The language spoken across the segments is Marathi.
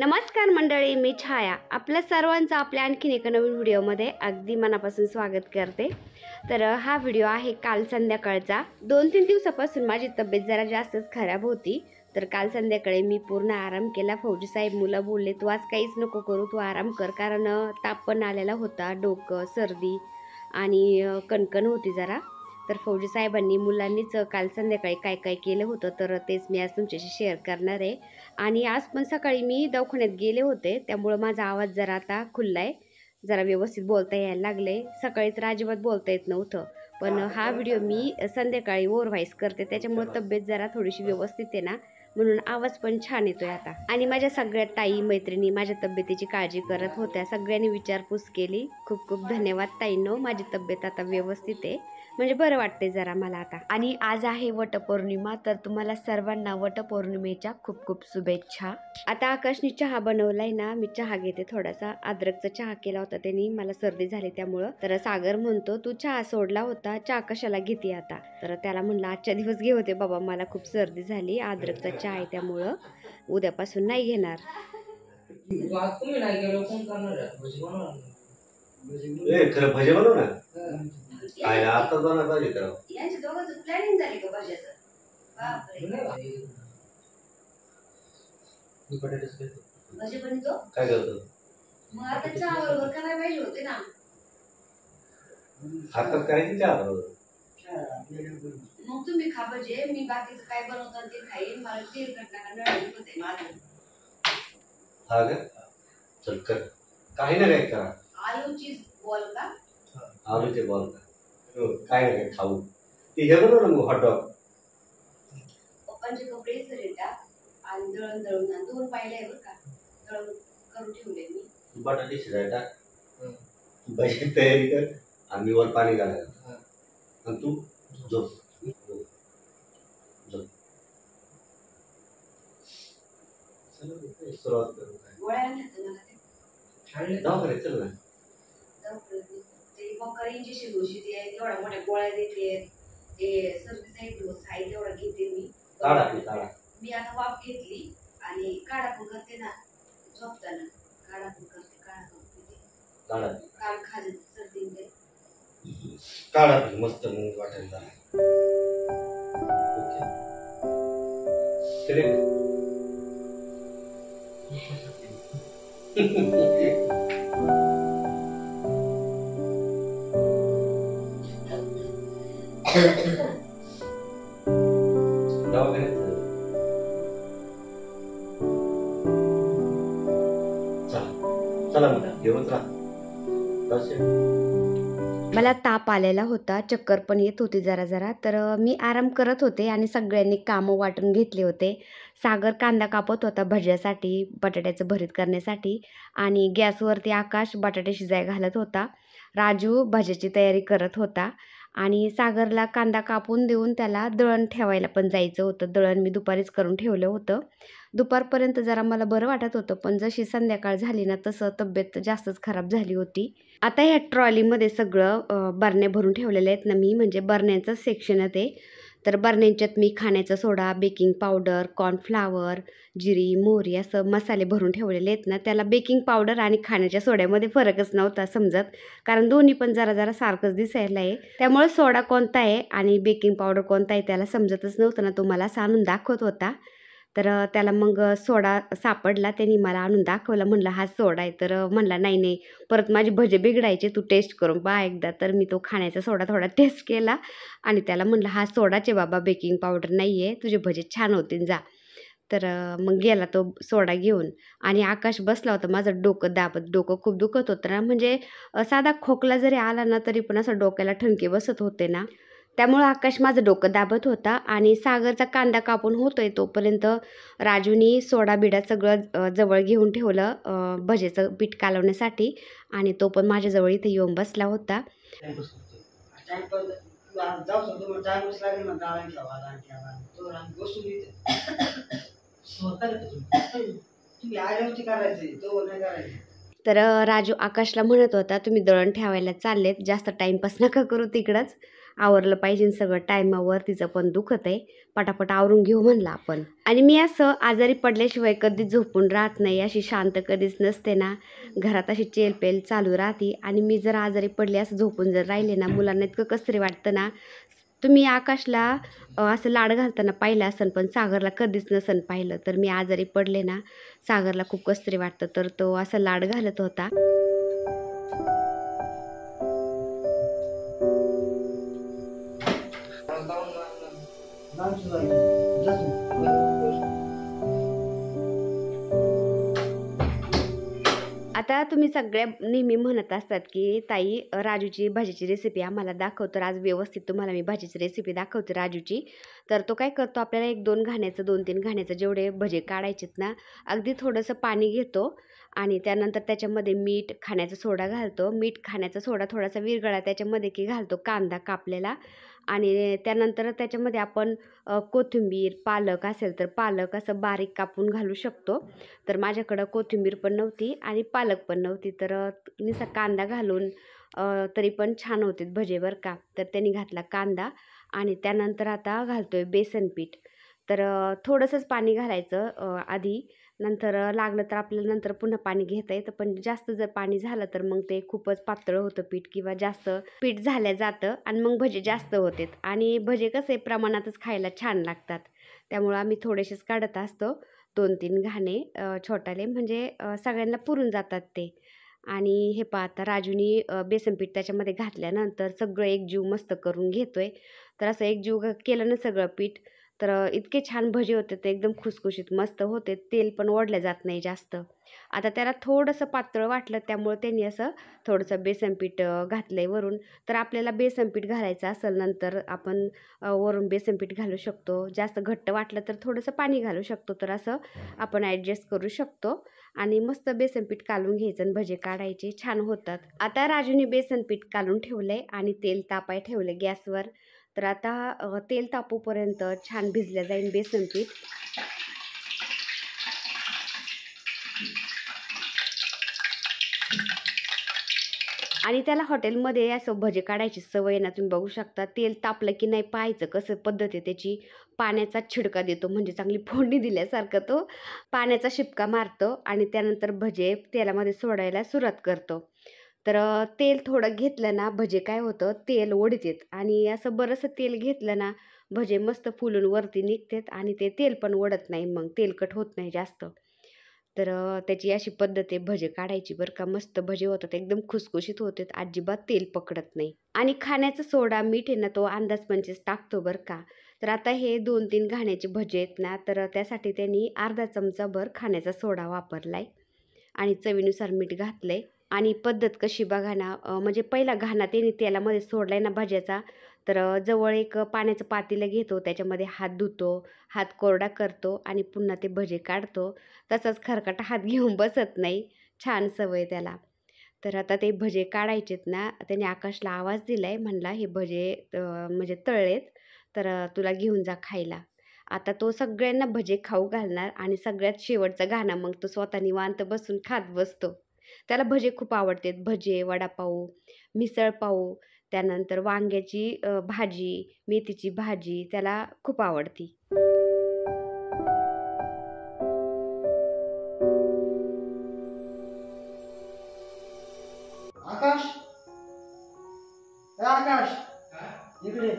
नमस्कार मंडळी, मी छाया आपल्या सर्वांचं आपल्या आणखीन एका नवीन व्हिडिओमध्ये अगदी मनापासून स्वागत करते। तर हा व्हिडिओ आहे काल संध्याकाळचा। 2-3 दिवसापासून माझी तब्येत जरा जास्तच खराब होती। तर काल संध्याकाळी मी पूर्ण आराम केला। फौजी साहेब मुलं बोलले तू आज काहीच नको करू, तू आराम कर, कारण ताप पण आलेला होता, डोकं सर्दी आणि कणकण होती जरा। तर फौजी साहेबांनी मुलांनीच काल संध्याकाळी काय काय केलं होतं तर तेच मी आज तुमच्याशी शेअर करणार आहे। आणि आज पण सकाळी मी दवाखान्यात गेले होते, त्यामुळे माझा आवाज जरा आता खुललाय, जरा व्यवस्थित बोलता यायला लागले। सकाळी तर अजिबात बोलता येत नव्हतं, पण हा व्हिडिओ मी संध्याकाळी ओव्हर व्हॉइस करते, त्याच्यामुळे तब्येत जरा थोडीशी व्यवस्थित आहे ना, म्हणून आवाज पण छान येतोय आता। आणि माझ्या सगळ्या ताई मैत्रिणी माझ्या तब्येतीची काळजी करत होत्या, सगळ्यांनी विचारपूस केली। खूप खूप धन्यवाद ताईंनो, माझी तब्येत आता व्यवस्थित आहे, म्हणजे बरं वाटते जरा मला आता। आणि आज आहे वटपौर्णिमा, तर तुम्हाला सर्वांना वटपौर्णिमेच्या खूप खूप शुभेच्छा। आता आकाशनी चहा बनवलाय ना, मी चहा घेते थोडासा। अद्रकचा चहा केला होता त्यांनी, मला सर्दी झाली त्यामुळं। तर सागर म्हणतो तू चहा सोडला होता, चहा कशाला घेते आता? तर त्याला म्हणलं आजच्या दिवस घे होते बाबा, मला खूप सर्दी झाली, अद्रकचा चहा आहे त्यामुळं उद्यापासून नाही घेणार। खरं भजे बनव ना, काय आता बनवा पाहिजे तर यांच्या दोघांचं प्लॅनिंग झाली का भाज्याचं? बापरे, भाजी बनवतो काय करतो? मग आता चहा बरोबर करायला पाहिजे होते ना। हातात करायची चहा बरोबर। मग तुम्ही खा भजे, मी बाकीचं काय बनवतात ते खाईन, मला तेल कट नका होते माझं। हा का, चल कर, काही ना काय करा। आलूची बॉल का? आलूचे बॉल का, काय ना काय खाऊ। ते हे बनव ना मग हॉटडॉग। पप्पांचे कपडे सरेटा आणि दळण दळून आणि 2 पायले आहे बरं का, दळून करून ठेवले मी। बटाटे शिजायला टाक, भजी तयारी कर, आणि वर पाणी घालायला, आणि तू झोप झोप। सुरुवात करू काय? गोळ्या आणल्या मला ते जाऊ करे, चल ना। ते मकर इंजेक्शन औषध आहे, तेवढ्या मोठ्या गोळ्या देते, ते सर्दीचा एक डोस आहे तेवढा घेते मी। काढा की काढा। मी आता वाफ घेतली आणि काढा पण करते ना झोपताना, काढा पण करते, काढा पण पिते, काढा काल खाली सर्दीमध्ये काढा मस्त मग वाटायला ओके चले। चला मग घेऊनच राहा। मला ताप आलेला होता, चक्कर पण येत होती जरा जरा, तर मी आराम करत होते आणि सगळ्यांनी कामं वाटून घेतले होते। सागर कांदा कापत होता भज्यासाठी, बटाट्याचं भरीत करण्यासाठी, आणि गॅसवरती आकाश बटाटे शिजायला घालत होता, राजू भज्याची तयारी करत होता, आणि सागरला कांदा कापून देऊन त्याला दळण ठेवायला पण जायचं होतं। दळण मी दुपारीच करून ठेवलं होतं। दुपारपर्यंत जरा मला बरं वाटत होतं, पण जशी संध्याकाळ झाली ना तसं तब्येत जास्तच खराब झाली होती। आता ह्या ट्रॉलीमध्ये सगळं बरण्या भरून ठेवलेल्या आहेत ना मी, म्हणजे बरण्यांचं सेक्शन आहे ते। तर बरण्यांच्यात मी खाण्याचा सोडा, बेकिंग पावडर, कॉर्नफ्लावर, जिरी मोहरी असं मसाले भरून ठेवलेले आहेत ना। त्याला बेकिंग पावडर आणि खाण्याच्या सोड्यामध्ये फरकच नव्हता समजत, कारण दोन्ही पण जरा जरा सारखंच दिसायला आहे, त्यामुळे सोडा कोणता आहे आणि बेकिंग पावडर कोणता आहे त्याला समजतच नव्हतं ना। तो मला आणून दाखवत होता, तर त्याला मग सोडा सापडला, त्यांनी मला आणून दाखवला, म्हणलं हा सोडा आहे, तर म्हणला नाही नाही परत माझे भजे बिघडायचे, तू टेस्ट करून पहा एकदा। तर मी तो खाण्याचा सोडा थोडा टेस्ट केला आणि त्याला म्हणलं हा सोडाचे बाबा, बेकिंग पावडर नाही आहे, तुझे भजे छान होतील जा। तर मग गेला तो सोडा घेऊन, आणि आकाश बसला होता माझं डोकं दाबत, डोकं खूप दुखत होतं ना, म्हणजे साधा खोकला जरी आला ना तरी पण असं डोक्याला ठणके बसत होते ना, त्यामुळे आकाश माझं डोकं दाबत होता। आणि सागरचा कांदा कापून होतोय तोपर्यंत राजूनी सोडा बिडा सगळं जवळ घेऊन ठेवलं भजेचं पीठ कालवण्यासाठी, आणि तो पण माझ्याजवळ इथे येऊन बसला होता। तर राजू आकाशला म्हणत होता तुम्ही दळण ठेवायला चाललेत, जास्त टाइमपास नका करू तिकडंच, आवरलं पाहिजे सगळं टायमावर, तिचं पण दुखत आहे, पटापट आवरून घेऊ म्हणलं आपण. आणि मी असं आजारी पडल्याशिवाय कधीच झोपून राहत नाही, अशी शांत कधीच नसते ना, घरात अशी चेलपेल चालू राहते. आणि मी जर आजारी पडले असं झोपून जर राहिले ना, मुलांना इतकं कसं तरी वाटतं ना. तुम्ही आकाशला असं लाड घालताना पाहिलं असेल, पण सागरला कधीच नसेल पाहिलं. तर मी आजारी पडले ना, सागरला खूप कसं तरी वाटतं, तर तो असं लाड घालत होता. आता तुम्ही सगळ्या नेहमी म्हणत असतात की ताई राजूची भाजीची रेसिपी आम्हाला दाखव, तर आज व्यवस्थित तुम्हाला मी भाजीची रेसिपी दाखवते राजूची. तर तो काय करतो, आपल्याला 1-2 घाण्याचं 2-3 घाण्याचं जेवढे भजे काढायचेत ना, अगदी थोडंसं पाणी घेतो आणि त्यानंतर त्याच्यामध्ये मीठ, खाण्याचा सोडा घालतो. मीठ, खाण्याचा सोडा थोडासा विरघळला त्याच्यामध्ये की घालतो कांदा कापलेला. आणि त्यानंतर त्याच्यामध्ये आपण कोथिंबीर, पालक असेल तर पालक असं बारीक कापून घालू शकतो. तर माझ्याकडं कोथिंबीर पण नव्हती आणि पालक पण नव्हती, तर नुसता कांदा घालून तरी पण छान होते भजे बरं का. तर त्यांनी घातला कांदा आणि त्यानंतर आता घालतोय बेसन पीठ. तर थोडंसंच पाणी घालायचं आधी. नंतर लागलं तर आपल्याला नंतर पुन्हा पाणी घेता येतं, पण जास्त जर पाणी झालं तर मग ते खूपच पातळ होतं पीठ, किंवा जास्त पीठ झालं जातं आणि मग भजे जास्त होतात. आणि भजे कसे प्रमाणातच खायला छान लागतात, त्यामुळं आम्ही थोडेसेच काढत असतो, 2-3 घाणे छोटाले, म्हणजे सगळ्यांना पुरून जातात ते. आणि हे पहा आता राजूनी बेसन पीठ त्याच्यामध्ये घातल्यानंतर सगळं एकजीव मस्त करून घेतोय. तर असं एकजीव केलं ना सगळं पीठ, तर इतके छान भजे होते, ते एकदम खुसखुशीत मस्त होते, तेल पण ओढलं जात नाही जास्त. आता त्याला थोडंसं पातळ वाटलं, त्यामुळे त्यांनी असं थोडंसं बेसन पीठ घातलंय वरून. तर आपल्याला बेसन पीठ घालायचं असेल नंतर आपण वरून बेसन पीठ घालू शकतो. जास्त घट्ट वाटलं तर थोडंसं पाणी घालू शकतो, तर असं आपण ॲडजस्ट करू शकतो. आणि मस्त बेसन पीठ कालून घ्यायचं आणि भजे काढायचे, छान होतात. आता राजूने बेसन पीठ कालून ठेवलंय आणि तेल तापाय ठेवलं गॅसवर. तर आता तेल तापूपर्यंत छान भिजलं जाईल बेसन पीठ. आणि त्याला हॉटेलमध्ये असं भजे काढायची सवय ना, तुम्ही बघू शकता. तेल तापलं की नाही पाहायचं कसं पद्धत आहे त्याची. पाण्याचा छिडका देतो, म्हणजे चांगली फोडणी दिल्यासारखं तो पाण्याचा शिपका मारतो आणि त्यानंतर भजे तेलामध्ये सोडायला सुरुवात करतो. तर तेल थोडं घेतलं ना, भजे काय होतं तेल ओढतात, आणि असं बरंचसं तेल घेतलं ना, भजे मस्त फुलून वरती निघतात आणि ते तेल पण ओढत नाही, मग तेलकट होत नाही जास्त. तर त्याची अशी पद्धत आहे भजे काढायची बरं का. मस्त भजे होतात, एकदम खुसखुशीत होतात, अजिबात तेल पकडत नाही. आणि खाण्याचा सोडा, मीठ आहे ना, तो अंदाजपंचेच टाकतो बरं का. तर आता हे 2-3 घाण्याचे भजे आहेत ना, तर त्यासाठी त्यांनी अर्धा चमचाभर खाण्याचा सोडा वापरलाय आणि चवीनुसार मीठ घातलंय. आणि पद्धत कशी बघा ना, म्हणजे पहिला घाणा त्यांनी तेलामध्ये सोडलाय ना भाज्याचा, तर जवळ एक पाण्याचं पातेलं घेतो, त्याच्यामध्ये हात धुतो, हात कोरडा करतो आणि पुन्हा ते भजे काढतो. तसाच खरकटा हात घेऊन बसत नाही, छान सवय त्याला. तर आता ते भजे काढायचेत ना, त्याने आकाशला आवाज दिलाय, म्हणला हे भजे म्हणजे तळलेत, तर तुला घेऊन जा खायला. आता तो सगळ्यांना भजे खाऊ घालणार आणि सगळ्यात शेवटचा घाणा मग तो स्वतः निवांत बसून खात बसतो. त्याला भजे खूप आवडतात. भजे, वडापाव, मिसळपाव, त्यानंतर वांग्याची भाजी, मेथीची भाजी त्याला खूप आवडती. आकाश, ए आकाश, इकडे.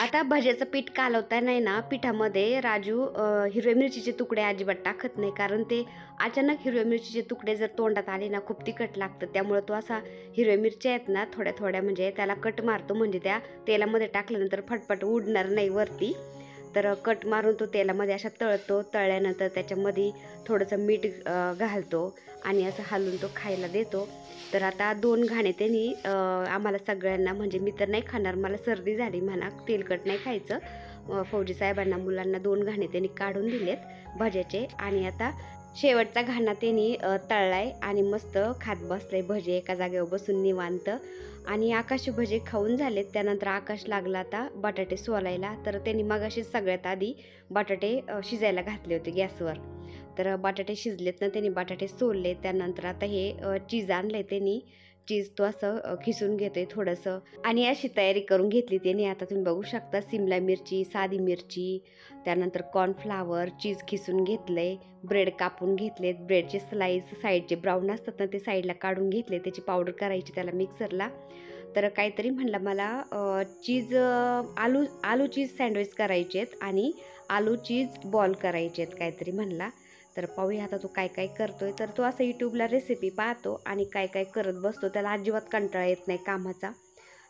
आता भज्याचं पीठ कालवताना आहे ना, पिठामध्ये राजू हिरव्या मिरचीचे तुकडे अजिबात टाकत नाही, कारण ते अचानक हिरव्या मिरचीचे तुकडे जर तोंडात आले ना, खूप तिखट लागतं. त्यामुळे तो असा हिरव्या मिरच्या आहेत ना, थोड्या थोड्या म्हणजे त्याला कट मारतो, म्हणजे त्या तेलामध्ये टाकल्यानंतर फटफट उडणार नाही वरती. तर कट मारून तो तेलामध्ये अशा तळतो. तळल्यानंतर त्याच्यामध्ये थोडंसं मीठ घालतो आणि असं हलवून तो खायला देतो. तर आता 2 घाणे त्यांनी आम्हाला सगळ्यांना, म्हणजे मी तर नाही खाणार, मला सर्दी झाली म्हणा, तेलकट नाही खायचं, फौजी साहेबांना मुलांना 2 घाणे त्यांनी काढून दिलेत भज्याचे आणि आता शेवटचा घाणा त्यांनी तळलाय आणि मस्त खात बसले भजे एका जागेवर बसून निवांत. आणि आकाश भजे खाऊन झालेत. त्यानंतर आकाश लागला आता बटाटे सोलायला. तर त्यांनी मगाशीच सगळ्यात आधी बटाटे शिजायला घातले होते गॅसवर. तर बटाटे शिजलेत ना, त्यांनी बटाटे सोलले. त्यानंतर आता हे चीज आणलंय त्यांनी. चीज तो असं खिसून घेतोय थोडंसं आणि अशी तयारी करून घेतली त्यांनी. आता तुम्ही बघू शकता सिमला मिरची, साधी मिरची, त्यानंतर कॉर्नफ्लावर, चीज खिसून घेतलंय, ब्रेड कापून घेतलेत, ब्रेडचे स्लाईस साईडचे ब्राऊन असतात ना ते साईडला काढून घेतले, त्याची पावडर करायची त्याला मिक्सरला. तर काहीतरी म्हणला मला चीज आलू चीज सँडविच करायचे आहेत आणि आलू चीज बॉल करायचे आहेत काहीतरी म्हणला. तर पाहूया आता तो काय काय करतोय. तर तो असं यूट्यूबला रेसिपी पाहतो आणि काय काय करत बसतो. त्याला अजिबात कंटाळा येत नाही कामाचा.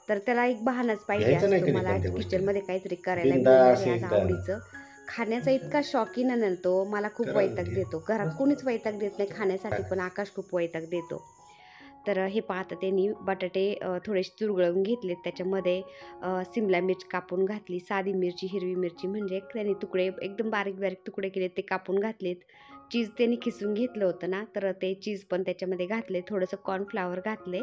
तर त्याला एक बहाणाच पाहिजे घ्यायचं नाही असतो, कधी मला कोणत्या गोष्टी. किचनमध्ये काहीतरी करायला बिनधास्त मिळणार आहे आज एकदम. आवडीचं. खाण्याचा इतका शौकीन आहे ना तो, मला खूप करा वैताग म्हणजे. देतो. घरात कोणीच वैताग देत नाही खाण्यासाठी, पण आकाश खूप वैताग देतो. तर हे पाहता त्यांनी बटाटे थोडेसे चुरगळून घेतलेत. त्याच्यामध्ये सिमला मिर्च कापून घातली, साधी मिरची, हिरवी मिरची म्हणजे त्यांनी तुकडे एकदम बारीक बारीक तुकडे केलेत ते कापून घातलेत. चीज त्यांनी खिसून घेतलं होतं ना, तर ते चीज पण त्याच्यामध्ये घातले. थोडंसं कॉर्नफ्लावर घातले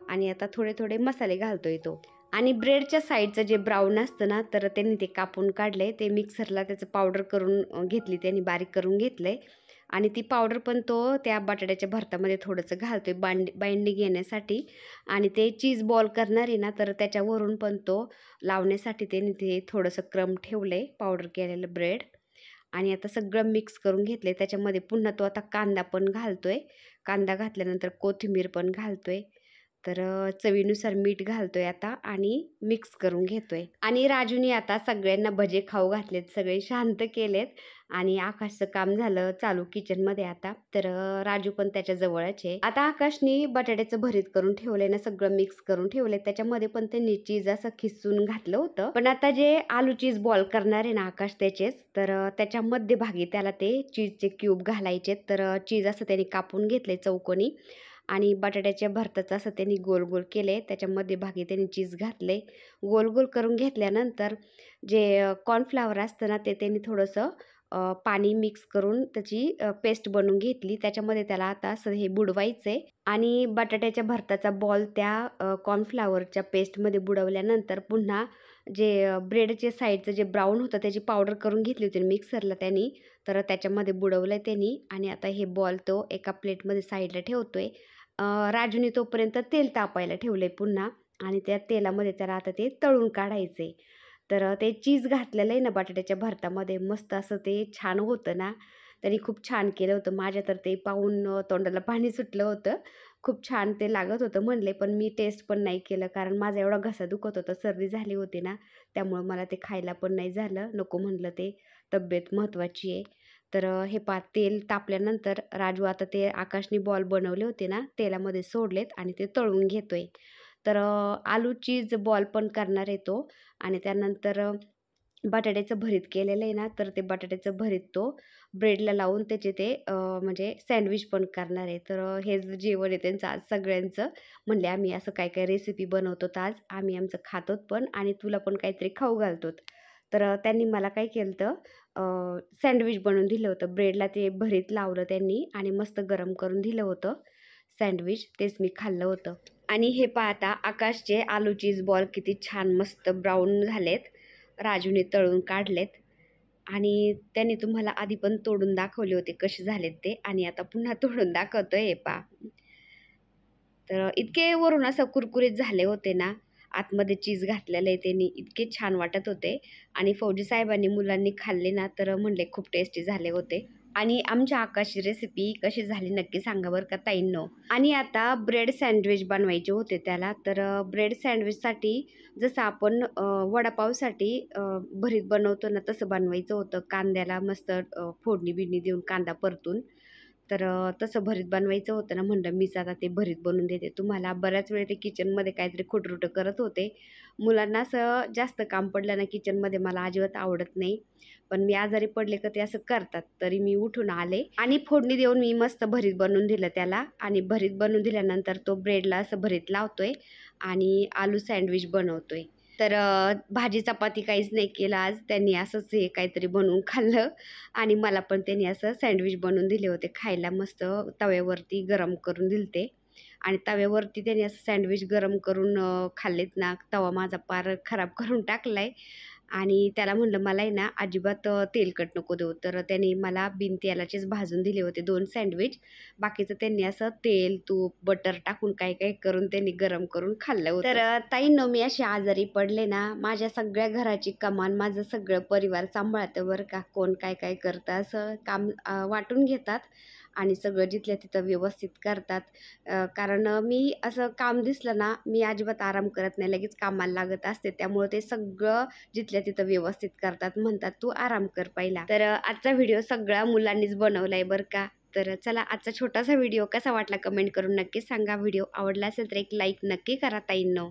आणि आता थोडे थोडे मसाले घालतोय तो. आणि ब्रेडच्या साईडचं जे ब्राऊन असतं ना, तर त्यांनी ते कापून काढले. ते मिक्सरला त्याचं पावडर करून घेतली त्यांनी, बारीक करून घेतले. आणि ती पावडर पण तो त्या बटाट्याच्या भरतामध्ये थोडंसं घालतोय बाइंडिंग येण्यासाठी. आणि ते चीज बॉल करणार आहे ना, तर त्याच्यावरून पण तो लावण्यासाठी त्यांनी ते थोडंसं क्रम ठेवलंय पावडर केलेलं ब्रेड. आणि आता सगळं मिक्स करून घेतले. त्याच्यामध्ये पुन्हा तो आता कांदा पण घालतोय. कांदा घातल्यानंतर कोथिंबीर पण घालतोय. तर चवीनुसार मीठ घालतोय आता आणि मिक्स करून घेतोय. आणि राजूने आता सगळ्यांना भजे खाऊ घातलेत, सगळे शांत केलेत आणि आकाशचं काम झालं चालू किचनमध्ये आता. तर राजू पण त्याच्या जवळच आहे. आता आकाशने बटाट्याचं भरीत करून ठेवलंय ना, सगळं मिक्स करून ठेवलंय. त्याच्यामध्ये पण त्यांनी चीज असं खिसून घातलं होतं. पण आता जे आलू चीज बॉल करणार आहे ना आकाश त्याचेच, तर त्याच्या मध्यभागी त्याला ते चीजचे क्यूब घालायचे. तर चीज असं त्यांनी कापून घेतले चौकोनी आणि बटाट्याच्या भरताचं असं त्यांनी गोल गोल केले. त्याच्या मध्यभागी त्यांनी चीज घातले. गोल गोल करून घेतल्यानंतर जे कॉर्नफ्लावर असतं ना, ते त्यांनी थोडंसं पाणी मिक्स करून त्याची पेस्ट बनवून घेतली. त्याच्यामध्ये त्याला आता असं हे बुडवायचं आहे आणि बटाट्याच्या भरताचा बॉल त्या कॉर्नफ्लावरच्या पेस्टमध्ये बुडवल्यानंतर पुन्हा जे ब्रेडचे साईडचं जे ब्राऊन होतं त्याची पावडर करून घेतली होती मिक्सरला त्यांनी, तर त्याच्यामध्ये बुडवलं त्यांनी. आणि आता हे बॉल तो एका प्लेटमध्ये साईडला ठेवतोय. राजूने तोपर्यंत तेल तापायला ठेवलंय पुन्हा आणि त्या तेलामध्ये त्याला आता ते तळून काढायचे. तर ते चीज घातलेलं आहे ना बटाट्याच्या भरतामध्ये, मस्त असं ते छान होतं ना. त्यांनी खूप छान केलं होतं. माझ्या तर ते पाहून तोंडाला पाणी सुटलं होतं. खूप छान ते लागत होतं म्हणले, पण मी टेस्ट पण नाही केलं कारण माझा एवढा घसा दुखत होता, सर्दी झाली होती ना, त्यामुळं मला ते खायला पण नाही झालं. नको म्हणलं, ते तब्येत महत्त्वाची आहे. तर हे तेल तापल्यानंतर राजू आता ते आकाशने बॉल बनवले होते ना, तेलामध्ये सोडलेत आणि ते तळून घेतोय. तर आलू चीज बॉल पण करणार आहे तो. आणि त्यानंतर बटाट्याचं भरीत केलेलं आहे ना, तर ते बटाट्याचं भरीत तो ब्रेडला लावून त्याचे ते म्हणजे सँडविच पण करणार आहे. तर हे जेवण आहे त्यांचं आज सगळ्यांचं. म्हणले आम्ही असं काय काय रेसिपी बनवतो आज, आम्ही आमचं खातोत पण आणि तुला पण काहीतरी खाऊ घालतो. तर त्यांनी मला काय केलं होतं, सँडविच बनवून दिलं होतं. ब्रेडला ते भरीत लावलं त्यांनी आणि मस्त गरम करून दिलं होतं सँडविच, तेच मी खाल्लं होतं. आणि हे पाहता आकाशचे आलू चीज बॉल किती छान मस्त ब्राऊन झालेत, राजूने तळून काढलेत. आणि त्यांनी तुम्हाला आधी पण तोडून दाखवले होते कसे झालेत ते, आणि आता पुन्हा तोडून दाखवतोय हे पहा. तर इतके वरून असं कुरकुरीत झाले होते ना, आतमध्ये चीज घातलेलं आहे त्यांनी, इतके छान वाटत होते. आणि फौजी साहेबांनी मुलांनी खाल्ले ना, तर म्हणले खूप टेस्टी झाले होते. आणि आमच्या आकाशची रेसिपी कशी झाली नक्की सांगा बरं का ताईंनो. आणि आता ब्रेड सँडविच बनवायचे होते त्याला. तर ब्रेड सँडविचसाठी जसं आपण वडापावसाठी भरीत बनवतो ना, तसं बनवायचं होतं. कांद्याला मस्त फोडणी बिडणी देऊन कांदा परतून, तर तसं भरीत बनवायचं होतं ना. म्हणलं मीच आता ते भरीत बनवून देते तुम्हाला. बऱ्याच वेळ ते किचनमध्ये काहीतरी खोटरुटं करत होते. मुलांना असं जास्त काम पडलं ना किचनमध्ये मला अजिबात आवडत नाही, पण मी आजारी पडले का ते असं करतात. तरी मी उठून आले आणि फोडणी देऊन मी मस्त भरीत बनवून दिलं त्याला. आणि भरीत बनवून दिल्यानंतर तो ब्रेडला असं भरीत लावतोय आणि आलू सँडविच बनवतोय. तर भाजी चपाती काहीच नाही केलं आज. त्यांनी असंच हे काहीतरी बनवून खाल्लं आणि मला पण त्यांनी असं सँडविच बनवून दिले होते खायला. मस्त तव्यावरती गरम करून दिलते आणि तव्यावरती त्यांनी असं सँडविच गरम करून खाल्लेत ना, तवा माझा पार खराब करून टाकलाय. आणि त्याला म्हणलं मला आहे ना अजिबात तेलकट नको देऊ. तर त्यांनी मला बिन तेलाचेच भाजून दिले होते 2 सँडविच. बाकीचं त्यांनी असं तेल, तूप, बटर टाकून काय करून त्यांनी गरम करून खाल्लं होतं. तर ताईंनो, मी अशी आजारी पडले ना, माझ्या सगळ्या घराची कमान माझं सगळं परिवार सांभाळतं बरं का. कोण काय करतं असं काम वाटून घेतात आणि सगळं जिथल्या तिथं व्यवस्थित करतात. कारण मी असं काम दिसलं ना, मी अजिबात आराम करत नाही. लगेच कामाला लागत असते. त्यामुळे ते सगळं जिथल्या तिथं व्यवस्थित करतात. म्हणतात, "तू आराम कर पहिला." तर आजचा व्हिडिओ सगळ्या मुलांनीच बनवलाय बरं का. तर चला, आजचा छोटासा व्हिडिओ कसा वाटला कमेंट करून नक्की सांगा. व्हिडिओ आवडला असेल तर एक लाईक नक्की करा ताईंनो.